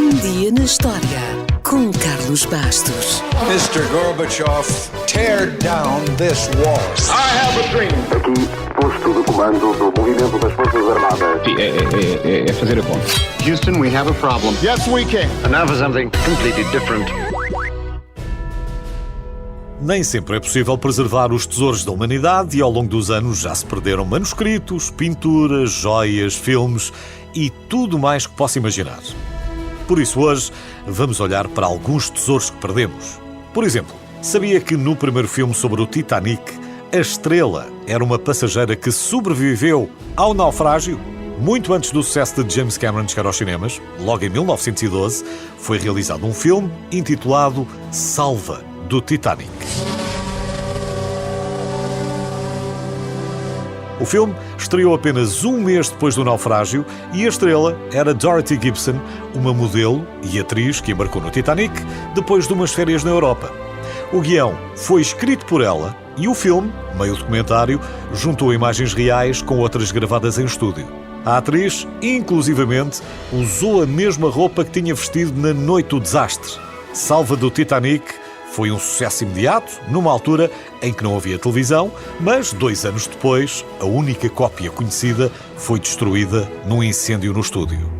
Um dia na história com Carlos Bastos. Mr. Gorbachev, tear down this wall. I have a dream. Aqui, posto de comando do movimento das Forças Armadas. É fazer a conta. Houston, we have a problem. Yes, we can. And now for something completely different. Nem sempre é possível preservar os tesouros da humanidade e ao longo dos anos já se perderam manuscritos, pinturas, joias, filmes e tudo mais que possa imaginar. Por isso hoje vamos olhar para alguns tesouros que perdemos. Por exemplo, sabia que no primeiro filme sobre o Titanic, a Estrela era uma passageira que sobreviveu ao naufrágio? Muito antes do sucesso de James Cameron chegar aos cinemas, logo em 1912, foi realizado um filme intitulado Salva, do Titanic. O filme estreou apenas um mês depois do naufrágio e a estrela era Dorothy Gibson, uma modelo e atriz que embarcou no Titanic depois de umas férias na Europa. O guião foi escrito por ela e o filme, meio documentário, juntou imagens reais com outras gravadas em estúdio. A atriz, inclusivamente, usou a mesma roupa que tinha vestido na noite do desastre. Salva do Titanic foi um sucesso imediato, numa altura em que não havia televisão, mas 2 anos depois, a única cópia conhecida foi destruída num incêndio no estúdio.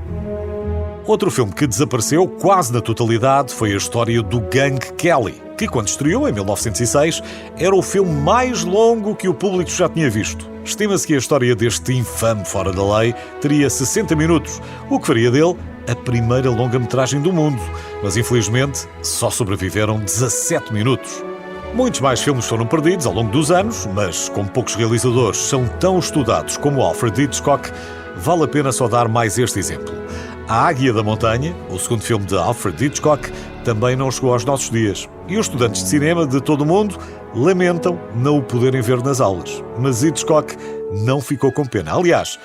Outro filme que desapareceu quase na totalidade foi a história do Gang Kelly, que quando estreou em 1906 era o filme mais longo que o público já tinha visto. Estima-se que a história deste infame fora da lei teria 60 minutos, o que faria dele a primeira longa-metragem do mundo, mas infelizmente só sobreviveram 17 minutos. Muitos mais filmes foram perdidos ao longo dos anos, mas como poucos realizadores são tão estudados como Alfred Hitchcock, vale a pena só dar mais este exemplo. A Águia da Montanha, o segundo filme de Alfred Hitchcock, também não chegou aos nossos dias. E os estudantes de cinema de todo o mundo lamentam não o poderem ver nas aulas. Mas Hitchcock não ficou com pena. Aliás,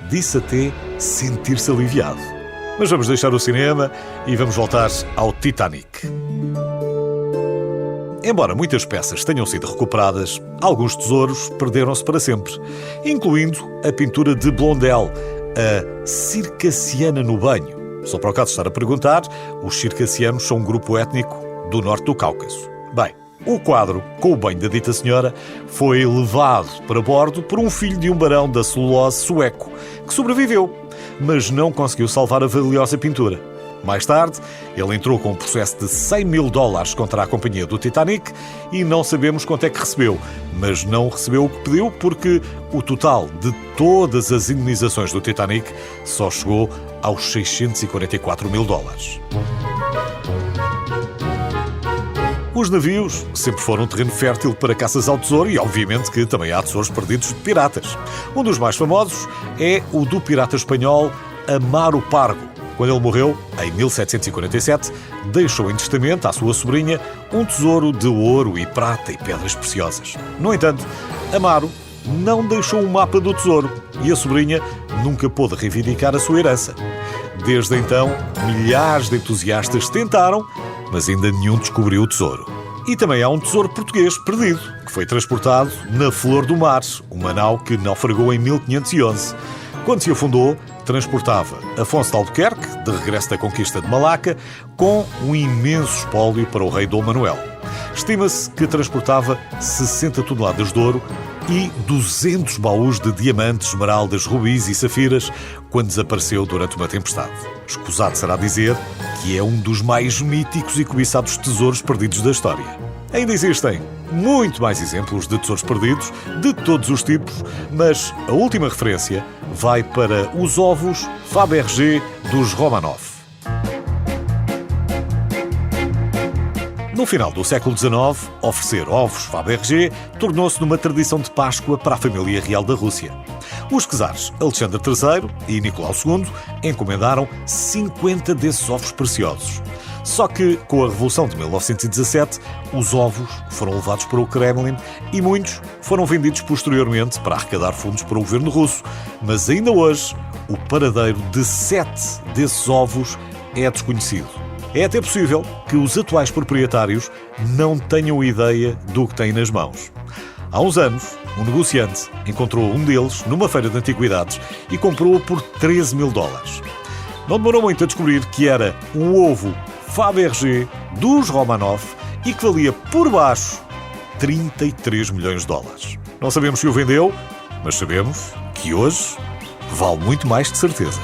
disse até sentir-se aliviado. Mas vamos deixar o cinema e vamos voltar ao Titanic. Embora muitas peças tenham sido recuperadas, alguns tesouros perderam-se para sempre, incluindo a pintura de Blondel, a Circassiana no Banho. Só para o caso de estar a perguntar, os circassianos são um grupo étnico do norte do Cáucaso. Bem, o quadro, com o banho da dita senhora, foi levado para bordo por um filho de um barão da celulose sueco, que sobreviveu, mas não conseguiu salvar a valiosa pintura. Mais tarde, ele entrou com um processo de $100 mil contra a companhia do Titanic e não sabemos quanto é que recebeu, mas não recebeu o que pediu porque o total de todas as indenizações do Titanic só chegou aos $644 mil. Os navios sempre foram um terreno fértil para caças ao tesouro e, obviamente, que também há tesouros perdidos de piratas. Um dos mais famosos é o do pirata espanhol Amaro Pargo. Quando ele morreu, em 1747, deixou em testamento à sua sobrinha um tesouro de ouro e prata e pedras preciosas. No entanto, Amaro não deixou um mapa do tesouro e a sobrinha nunca pôde reivindicar a sua herança. Desde então, milhares de entusiastas tentaram, mas ainda nenhum descobriu o tesouro. E também há um tesouro português perdido, que foi transportado na Flor do Mar, uma nau que naufragou em 1511. Quando se afundou, transportava Afonso de Albuquerque, de regresso da conquista de Malaca, com um imenso espólio para o rei Dom Manuel. Estima-se que transportava 60 toneladas de ouro e 200 baús de diamantes, esmeraldas, rubis e safiras quando desapareceu durante uma tempestade. Escusado será dizer que é um dos mais míticos e cobiçados tesouros perdidos da história. Ainda existem muito mais exemplos de tesouros perdidos, de todos os tipos, mas a última referência vai para os ovos Fabergé dos Romanov. No final do século XIX, oferecer ovos Fabergé tornou-se numa tradição de Páscoa para a família real da Rússia. Os czares Alexandre III e Nicolau II encomendaram 50 desses ovos preciosos. Só que, com a Revolução de 1917, os ovos foram levados para o Kremlin e muitos foram vendidos posteriormente para arrecadar fundos para o governo russo. Mas ainda hoje, o paradeiro de 7 desses ovos é desconhecido. É até possível que os atuais proprietários não tenham ideia do que têm nas mãos. Há uns anos, um negociante encontrou um deles numa feira de antiguidades e comprou-o por $13 mil. Não demorou muito a descobrir que era um ovo Fabergé dos Romanov e que valia por baixo 33 milhões de dólares. Não sabemos se o vendeu, mas sabemos que hoje vale muito mais de certeza.